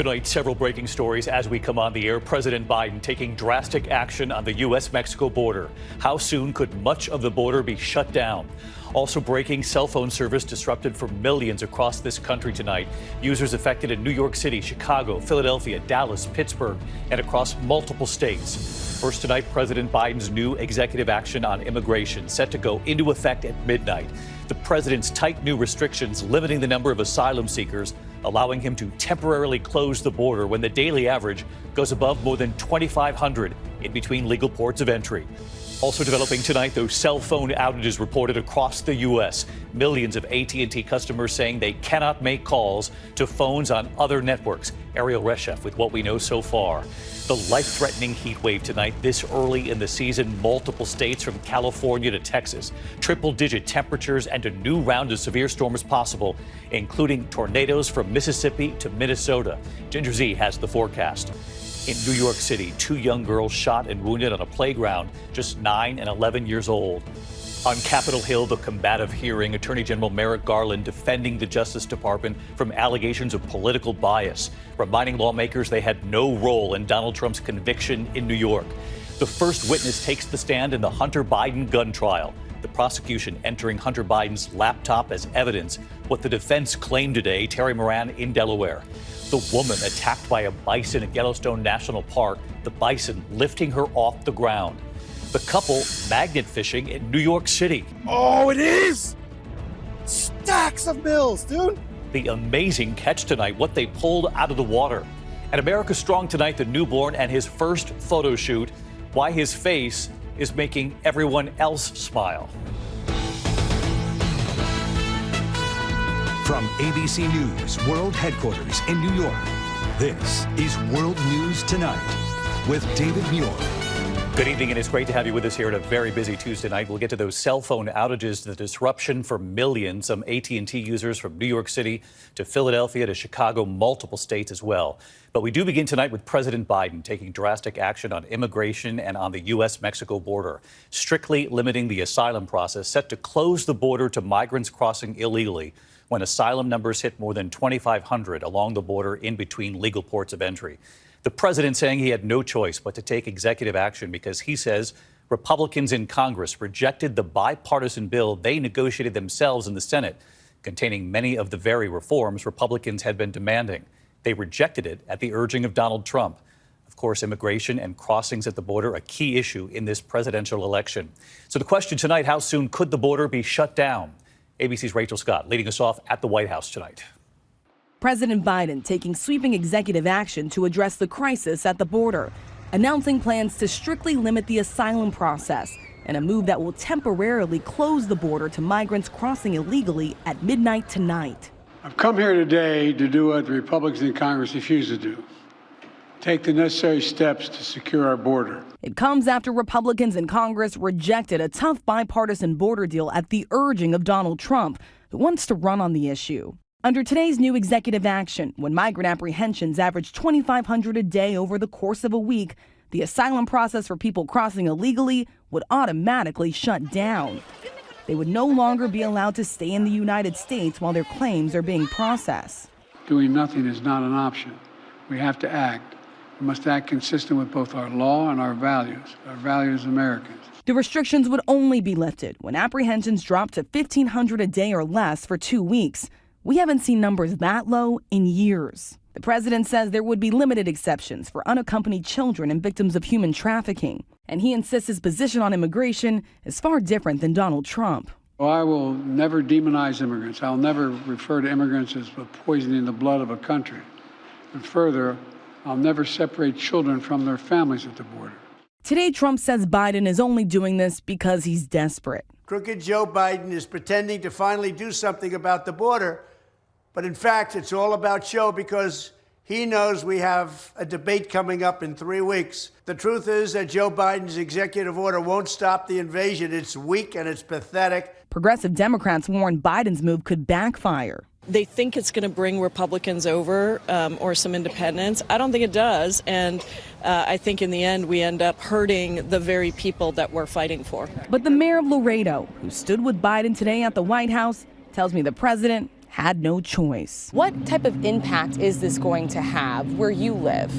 Tonight, several breaking stories as we come on the air. President Biden taking drastic action on the U.S.-Mexico border. How soon could much of the border be shut down? Also breaking, cell phone service disrupted for millions across this country tonight. Users affected in New York City, Chicago, Philadelphia, Dallas, Pittsburgh, and across multiple states. First tonight, President Biden's new executive action on immigration set to go into effect at midnight. The president's tight new restrictions limiting the number of asylum seekers, allowing him to temporarily close the border when the daily average goes above more than 2,500 in between legal ports of entry. Also developing tonight, those cell phone outages reported across the U.S. Millions of AT&T customers saying they cannot make calls to phones on other networks. Ariel Reshef with what we know so far. The life-threatening heat wave tonight this early in the season. Multiple states from California to Texas. Triple-digit temperatures and a new round of severe storms possible, including tornadoes from Mississippi to Minnesota. Ginger Zee has the forecast. In New York City, 2 young girls shot and wounded on a playground, just 9 and 11 years old. On Capitol Hill, the combative hearing, Attorney General Merrick Garland defending the Justice Department from allegations of political bias, reminding lawmakers they had no role in Donald Trump's conviction in New York. The first witness takes the stand in the Hunter Biden gun trial. The prosecution entering Hunter Biden's laptop as evidence. What the defense claimed today, Terry Moran in Delaware. The woman attacked by a bison at Yellowstone National Park, the bison lifting her off the ground. The couple magnet fishing in New York City. Oh, it is! Stacks of bills, dude! The amazing catch tonight, what they pulled out of the water. At America Strong tonight, the newborn and his first photo shoot, why his face is making everyone else smile. From ABC News World Headquarters in New York, this is World News Tonight with David Muir. Good evening, and it's great to have you with us here at a very busy Tuesday night. We'll get to those cell phone outages, the disruption for millions, some AT&T users from New York City to Philadelphia to Chicago, multiple states as well. But we do begin tonight with President Biden taking drastic action on immigration and on the U.S.-Mexico border, strictly limiting the asylum process, set to close the border to migrants crossing illegally when asylum numbers hit more than 2,500 along the border in between legal ports of entry. The president saying he had no choice but to take executive action because he says Republicans in Congress rejected the bipartisan bill they negotiated themselves in the Senate, containing many of the very reforms Republicans had been demanding. They rejected it at the urging of Donald Trump. Of course, immigration and crossings at the border, a key issue in this presidential election. So the question tonight, how soon could the border be shut down? ABC's Rachel Scott leading us off at the White House tonight. President Biden taking sweeping executive action to address the crisis at the border, announcing plans to strictly limit the asylum process and a move that will temporarily close the border to migrants crossing illegally at midnight tonight. I've come here today to do what the Republicans in Congress refuse to do. Take the necessary steps to secure our border. It comes after Republicans in Congress rejected a tough bipartisan border deal at the urging of Donald Trump, who wants to run on the issue. Under today's new executive action, when migrant apprehensions average 2,500 a day over the course of a week, the asylum process for people crossing illegally would automatically shut down. They would no longer be allowed to stay in the United States while their claims are being processed. Doing nothing is not an option. We have to act. We must act consistent with both our law and our values as Americans. The restrictions would only be lifted when apprehensions drop to 1,500 a day or less for 2 weeks. We haven't seen numbers that low in years. The president says there would be limited exceptions for unaccompanied children and victims of human trafficking. And he insists his position on immigration is far different than Donald Trump. Well, I will never demonize immigrants. I'll never refer to immigrants as poisoning the blood of a country. And further, I'll never separate children from their families at the border. Today, Trump says Biden is only doing this because he's desperate. Crooked Joe Biden is pretending to finally do something about the border. But in fact, it's all about show because he knows we have a debate coming up in 3 weeks. The truth is that Joe Biden's executive order won't stop the invasion. It's weak and it's pathetic. Progressive Democrats warn Biden's move could backfire. They think it's going to bring Republicans over or some independents. I don't think it does. And I think in the end, we end up hurting the very people that we're fighting for. But the mayor of Laredo, who stood with Biden today at the White House, tells me the president had no choice. What type of impact is this going to have where you live?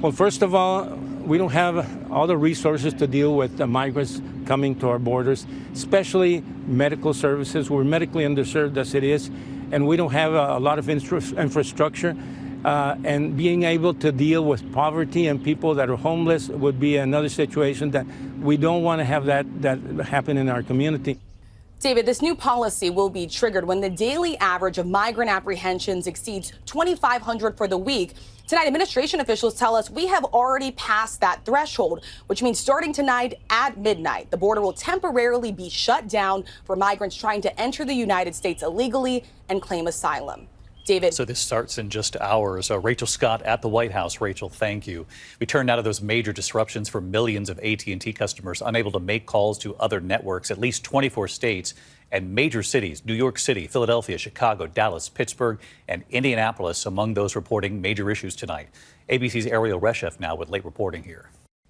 Well, first of all, we don't have all the resources to deal with the migrants coming to our borders, especially medical services. We're medically underserved as it is, and we don't have a lot of infrastructure. And being able to deal with poverty and people that are homeless would be another situation that we don't want to have that happen in our community. David, this new policy will be triggered when the daily average of migrant apprehensions exceeds 2,500 for the week. Tonight, administration officials tell us we have already passed that threshold, which means starting tonight at midnight, the border will temporarily be shut down for migrants trying to enter the United States illegally and claim asylum. David. So this starts in just hours. Rachel Scott at the White House. Rachel, thank you. We turn now to those major disruptions for millions of AT&T customers unable to make calls to other networks. At least 24 states and major cities, New York City, Philadelphia, Chicago, Dallas, Pittsburgh, and Indianapolis, among those reporting major issues tonight. ABC's Ariel Reshef now with late reporting here.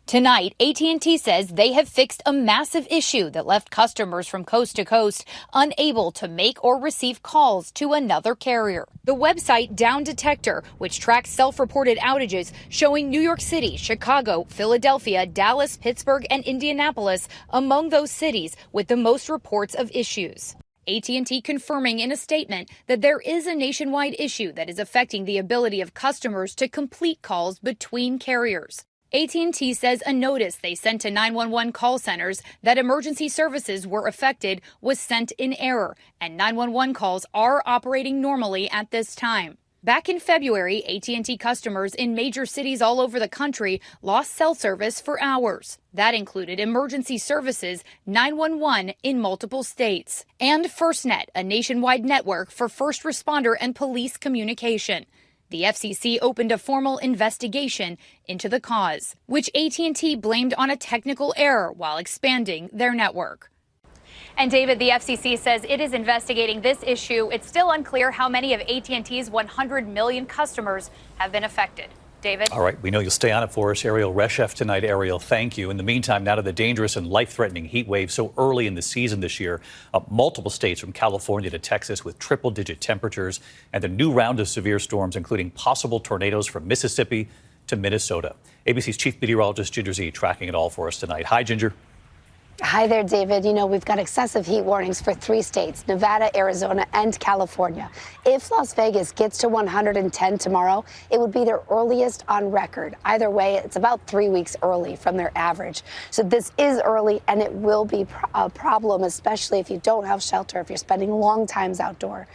Tonight, AT&T says they have fixed a massive issue that left customers from coast to coast unable to make or receive calls to another carrier. The website Down Detector, which tracks self-reported outages, showing New York City, Chicago, Philadelphia, Dallas, Pittsburgh, and Indianapolis among those cities with the most reports of issues. AT&T confirming in a statement that there is a nationwide issue that is affecting the ability of customers to complete calls between carriers. AT&T says a notice they sent to 911 call centers that emergency services were affected was sent in error, and 911 calls are operating normally at this time. Back in February, AT&T customers in major cities all over the country lost cell service for hours. That included emergency services, 911 in multiple states, and FirstNet, a nationwide network for first responder and police communication. The FCC opened a formal investigation into the cause, which AT&T blamed on a technical error while expanding their network. And David, the FCC says it is investigating this issue. It's still unclear how many of AT&T's 100 million customers have been affected. David? All right, we know you'll stay on it for us. Ariel Reshef tonight. Ariel, thank you. In the meantime, now to the dangerous and life-threatening heat wave so early in the season this year. Multiple states from California to Texas with triple-digit temperatures and a new round of severe storms, including possible tornadoes from Mississippi to Minnesota. ABC's chief meteorologist Ginger Zee tracking it all for us tonight. Hi, Ginger. Hi there, David. You know, we've got excessive heat warnings for 3 states, Nevada, Arizona, and California. If Las Vegas gets to 110 tomorrow, it would be their earliest on record. Either way, it's about 3 weeks early from their average. So this is early, and it will be a problem, especially if you don't have shelter, if you're spending long times outdoor.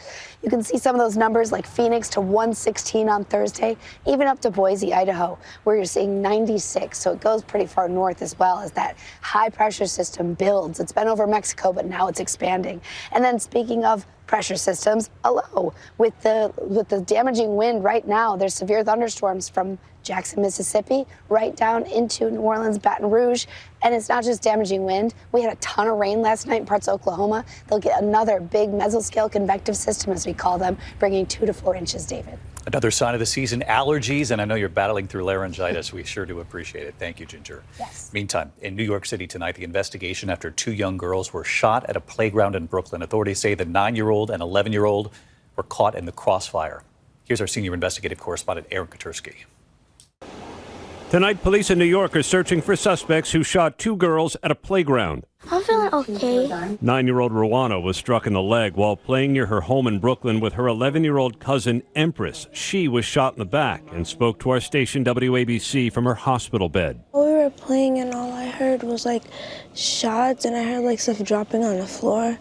You can see some of those numbers like Phoenix to 116 on Thursday, even up to Boise, Idaho, where you're seeing 96. So it goes pretty far north as well as that high pressure system builds. It's been over Mexico, but now it's expanding. And then speaking of pressure systems, a low with the damaging wind right now. There's severe thunderstorms from Jackson, Mississippi, right down into New Orleans, Baton Rouge. And it's not just damaging wind. We had a ton of rain last night in parts of Oklahoma. They'll get another big mesoscale convective system, as we call them, bringing 2 to 4 inches, David. Another sign of the season, allergies, and I know you're battling through laryngitis. We sure do appreciate it. Thank you, Ginger. Yes. Meantime, in New York City tonight, the investigation after 2 young girls were shot at a playground in Brooklyn. Authorities say the 9-year-old and 11-year-old were caught in the crossfire. Here's our senior investigative correspondent, Aaron Katursky. Tonight, police in New York are searching for suspects who shot 2 girls at a playground. I'm feeling okay. 9-year-old Rowana was struck in the leg while playing near her home in Brooklyn with her 11-year-old cousin, Empress. She was shot in the back and spoke to our station, WABC, from her hospital bed. We were playing and all I heard was like shots and I heard like stuff dropping on the floor.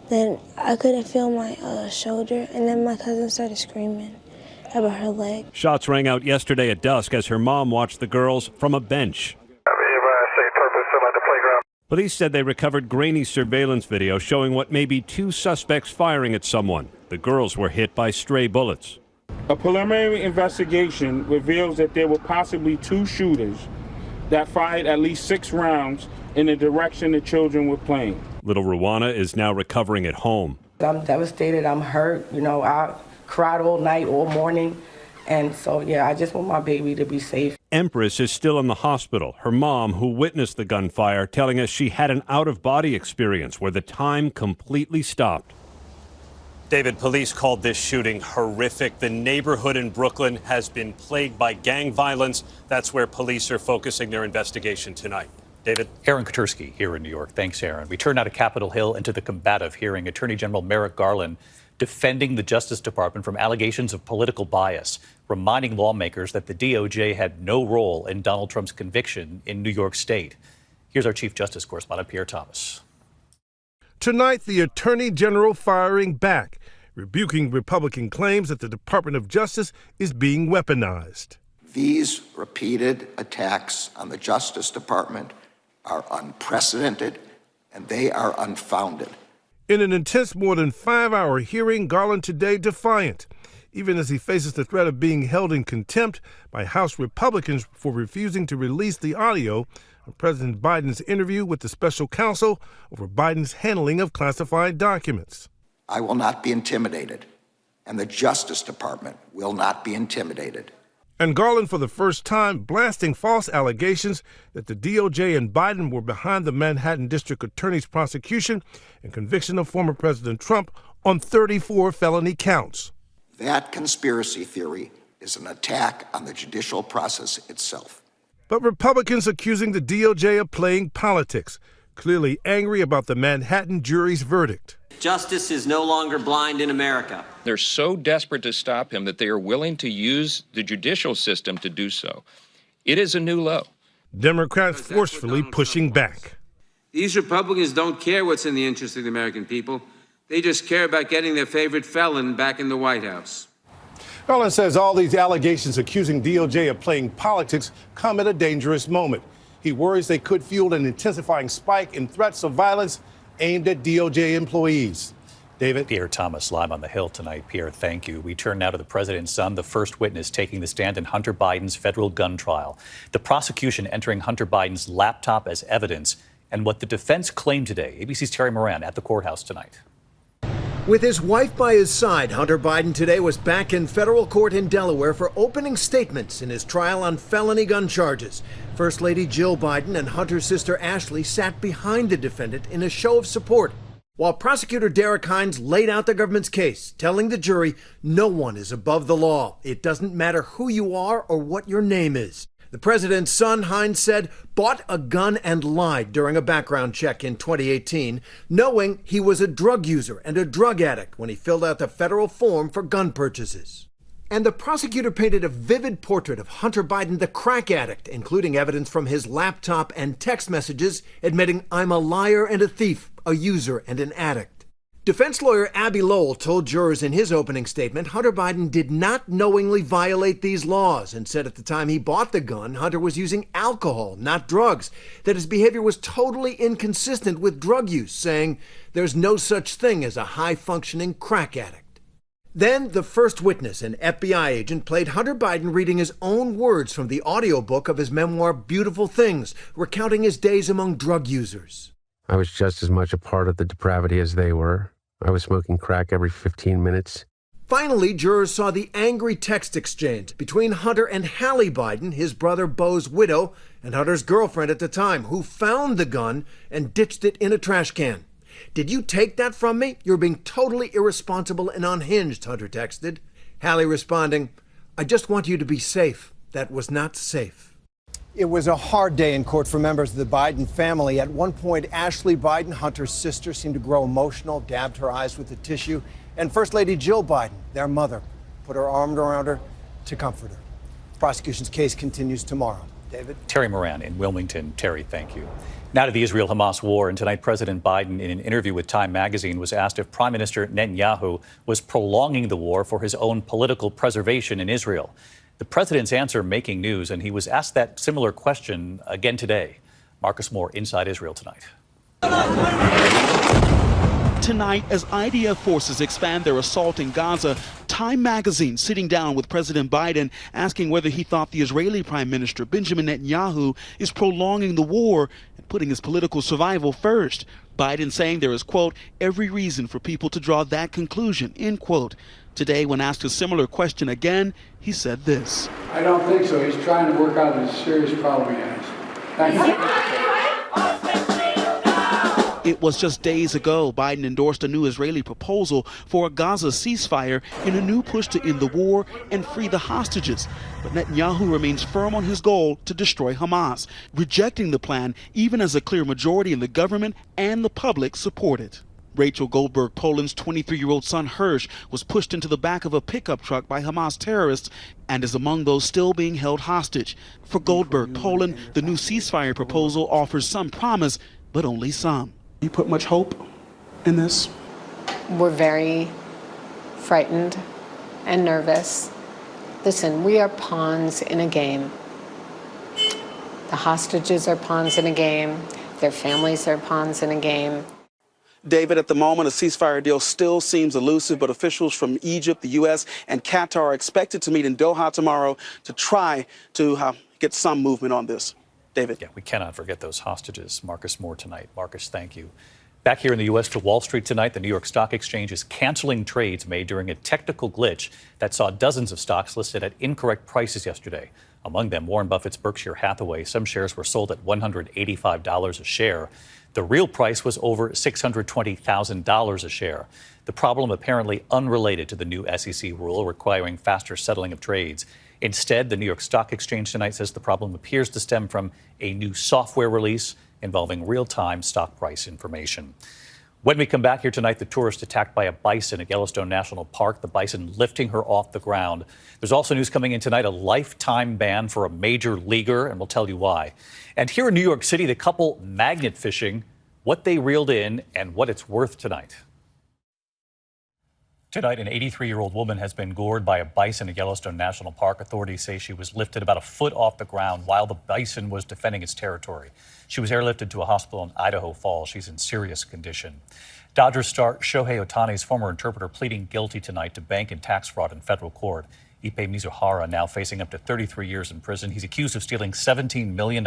Then I couldn't feel my shoulder and then my cousin started screaming about her leg. Shots rang out yesterday at dusk as her mom watched the girls from a bench. Police said they recovered grainy surveillance video showing what may be 2 suspects firing at someone. The girls were hit by stray bullets. A preliminary investigation reveals that there were possibly 2 shooters that fired at least 6 rounds in the direction the children were playing. Little Rowana is now recovering at home. I'm devastated. I'm hurt. You know, I cried all night, all morning. And so, yeah, I just want my baby to be safe. Empress is still in the hospital. Her mom, who witnessed the gunfire, telling us she had an out-of-body experience where the time completely stopped. David, police called this shooting horrific. The neighborhood in Brooklyn has been plagued by gang violence. That's where police are focusing their investigation tonight. David? Aaron Katursky here in New York. Thanks, Aaron. We turn now to Capitol Hill and to the combative hearing. Attorney General Merrick Garland defending the Justice Department from allegations of political bias, reminding lawmakers that the DOJ had no role in Donald Trump's conviction in New York State. Here's our Chief Justice correspondent, Pierre Thomas. Tonight, the Attorney General firing back, rebuking Republican claims that the Department of Justice is being weaponized. These repeated attacks on the Justice Department are unprecedented, and they are unfounded. In an intense more than 5-hour hearing, Garland today defiant, even as he faces the threat of being held in contempt by House Republicans for refusing to release the audio of President Biden's interview with the special counsel over Biden's handling of classified documents. I will not be intimidated, and the Justice Department will not be intimidated. And Garland, for the first time, blasting false allegations that the DOJ and Biden were behind the Manhattan District Attorney's prosecution and conviction of former President Trump on 34 felony counts. That conspiracy theory is an attack on the judicial process itself. But Republicans accusing the DOJ of playing politics, clearly angry about the Manhattan jury's verdict. Justice is no longer blind in America. They're so desperate to stop him that they are willing to use the judicial system to do so. It is a new low. Democrats forcefully pushing back. These Republicans don't care what's in the interest of the American people. They just care about getting their favorite felon back in the White House. Garland says all these allegations accusing DOJ of playing politics come at a dangerous moment. He worries they could fuel an intensifying spike in threats of violence aimed at DOJ employees. David? Pierre Thomas live on the Hill tonight. Pierre, thank you. We turn now to the president's son, the first witness taking the stand in Hunter Biden's federal gun trial. The prosecution entering Hunter Biden's laptop as evidence and what the defense claimed today. ABC's Terry Moran at the courthouse tonight. With his wife by his side, Hunter Biden today was back in federal court in Delaware for opening statements in his trial on felony gun charges. First Lady Jill Biden and Hunter's sister Ashley sat behind the defendant in a show of support, while prosecutor Derek Hines laid out the government's case, telling the jury no one is above the law. It doesn't matter who you are or what your name is. The president's son, Hines said, bought a gun and lied during a background check in 2018, knowing he was a drug user and a drug addict when he filled out the federal form for gun purchases. And the prosecutor painted a vivid portrait of Hunter Biden, the crack addict, including evidence from his laptop and text messages admitting, "I'm a liar and a thief, a user and an addict." Defense lawyer Abby Lowell told jurors in his opening statement Hunter Biden did not knowingly violate these laws and said at the time he bought the gun, Hunter was using alcohol, not drugs, that his behavior was totally inconsistent with drug use, saying there's no such thing as a high-functioning crack addict. Then the first witness, an FBI agent, played Hunter Biden reading his own words from the audiobook of his memoir, Beautiful Things, recounting his days among drug users. I was just as much a part of the depravity as they were. I was smoking crack every 15 minutes. Finally, jurors saw the angry text exchange between Hunter and Hallie Biden, his brother Beau's widow, and Hunter's girlfriend at the time, who found the gun and ditched it in a trash can. "Did you take that from me? You're being totally irresponsible and unhinged," Hunter texted. Hallie responding, "I just want you to be safe. That was not safe." It was a hard day in court for members of the Biden family. At one point, Ashley Biden, Hunter's sister, seemed to grow emotional, dabbed her eyes with a tissue. And First Lady Jill Biden, their mother, put her arm around her to comfort her. The prosecution's case continues tomorrow. David? Terry Moran in Wilmington. Terry, thank you. Now to the Israel-Hamas war. And tonight, President Biden, in an interview with Time magazine, was asked if Prime Minister Netanyahu was prolonging the war for his own political preservation in Israel. The president's answer making news, and he was asked that similar question again today. Marcus Moore, Inside Israel tonight. Tonight, as IDF forces expand their assault in Gaza, Time magazine sitting down with President Biden, asking whether he thought the Israeli Prime Minister Benjamin Netanyahu is prolonging the war and putting his political survival first. Biden saying there is, quote, every reason for people to draw that conclusion, end quote. Today, when asked a similar question again, he said this. I don't think so. He's trying to work out a serious problem he has. Thank you. It was just days ago Biden endorsed a new Israeli proposal for a Gaza ceasefire in a new push to end the war and free the hostages. But Netanyahu remains firm on his goal to destroy Hamas, rejecting the plan even as a clear majority in the government and the public support it. Rachel Goldberg Poland's 23-year-old son Hirsch was pushed into the back of a pickup truck by Hamas terrorists and is among those still being held hostage. For Goldberg Poland, the new ceasefire proposal offers some promise, but only some. You put much hope in this? We're very frightened and nervous. Listen, we are pawns in a game. The hostages are pawns in a game. Their families are pawns in a game. David, at the moment, a ceasefire deal still seems elusive, but officials from Egypt, the U.S., and Qatar are expected to meet in Doha tomorrow to try to get some movement on this. David. Yeah, we cannot forget those hostages. Marcus Moore tonight. Marcus, thank you. Back here in the U.S. to Wall Street tonight, the New York Stock Exchange is canceling trades made during a technical glitch that saw dozens of stocks listed at incorrect prices yesterday. Among them, Warren Buffett's Berkshire Hathaway. Some shares were sold at $185 a share. The real price was over $620,000 a share. The problem apparently unrelated to the new SEC rule requiring faster settling of trades. Instead, the New York Stock Exchange tonight says the problem appears to stem from a new software release involving real-time stock price information. When we come back here tonight, the tourist attacked by a bison at Yellowstone National Park, the bison lifting her off the ground. There's also news coming in tonight, a lifetime ban for a major leaguer, and we'll tell you why. And here in New York City, the couple magnet fishing, what they reeled in and what it's worth tonight. Tonight, an 83-year-old woman has been gored by a bison at Yellowstone National Park. Authorities say she was lifted about a foot off the ground while the bison was defending its territory. She was airlifted to a hospital in Idaho Falls. She's in serious condition. Dodgers star Shohei Ohtani's former interpreter pleading guilty tonight to bank and tax fraud in federal court. Ipe Mizuhara now facing up to 33 years in prison. He's accused of stealing $17 million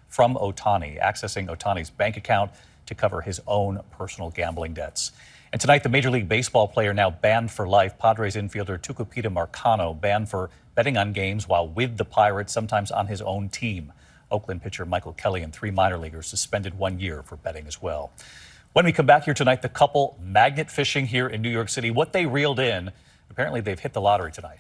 from Ohtani, accessing Ohtani's bank account to cover his own personal gambling debts. And tonight, the Major League Baseball player now banned for life, Padres infielder Tucupita Marcano, banned for betting on games while with the Pirates, sometimes on his own team. Oakland pitcher Michael Kelly and 3 minor leaguers suspended 1 year for betting as well. When we come back here tonight, the couple magnet fishing here in New York City, what they reeled in, apparently they've hit the lottery tonight.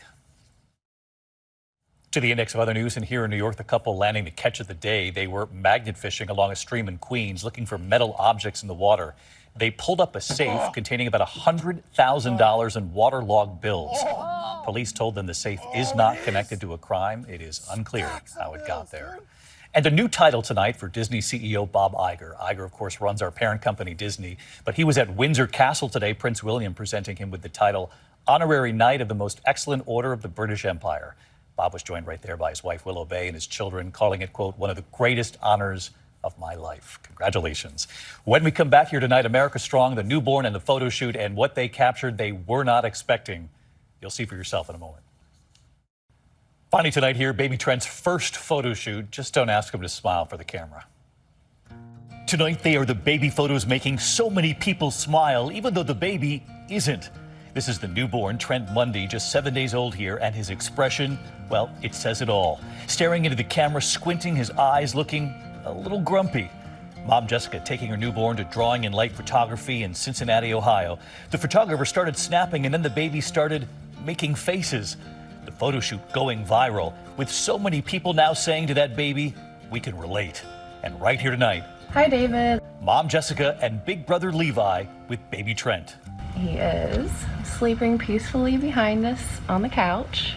To the index of other news, and here in New York, the couple landing the catch of the day. They were magnet fishing along a stream in Queens, looking for metal objects in the water. They pulled up a safe containing about $100,000 in waterlogged bills. Police told them the safe is not connected to a crime. It is unclear how it got there. And a new title tonight for Disney CEO Bob Iger. Iger, of course, runs our parent company, Disney. But he was at Windsor Castle today, Prince William presenting him with the title Honorary Knight of the Most Excellent Order of the British Empire. Bob was joined right there by his wife, Willow Bay, and his children, calling it, quote, one of the greatest honors of my life. Congratulations. When we come back here tonight, America Strong, the newborn and the photo shoot, and what they captured they were not expecting. You'll see for yourself in a moment. Finally tonight here, baby Trent's first photo shoot. Just don't ask him to smile for the camera. Tonight, they are the baby photos making so many people smile, even though the baby isn't. This is the newborn Trent Mundy, just 7 days old here, and his expression, well, it says it all. Staring into the camera, squinting, his eyes looking a little grumpy. Mom Jessica taking her newborn to Drawing in Light Photography in Cincinnati, Ohio. The photographer started snapping, and then the baby started making faces. The photo shoot going viral, with so many people now saying to that baby, we can relate. And right here tonight, hi, David. Mom Jessica and big brother Levi with baby Trent. He is sleeping peacefully behind us on the couch.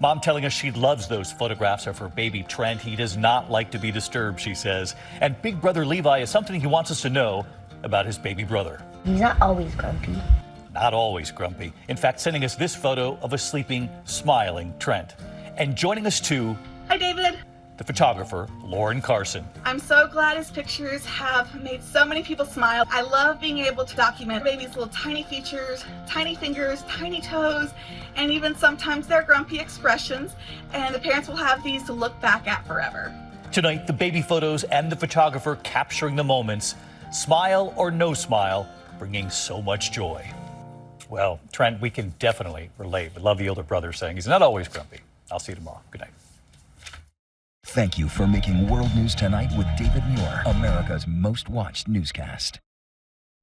Mom telling us she loves those photographs of her baby Trent. He does not like to be disturbed, she says. And big brother Levi is something he wants us to know about his baby brother. He's not always grumpy. Not always grumpy. In fact, sending us this photo of a sleeping, smiling Trent. And joining us too, hi, David. The photographer, Lauren Carson. I'm so glad his pictures have made so many people smile. I love being able to document baby's little tiny features, tiny fingers, tiny toes, and even sometimes their grumpy expressions. And the parents will have these to look back at forever. Tonight, the baby photos and the photographer capturing the moments. Smile or no smile, bringing so much joy. Well, Trent, we can definitely relate. We love the older brother saying he's not always grumpy. I'll see you tomorrow. Good night. Thank you for making World News Tonight with David Muir, America's most watched newscast.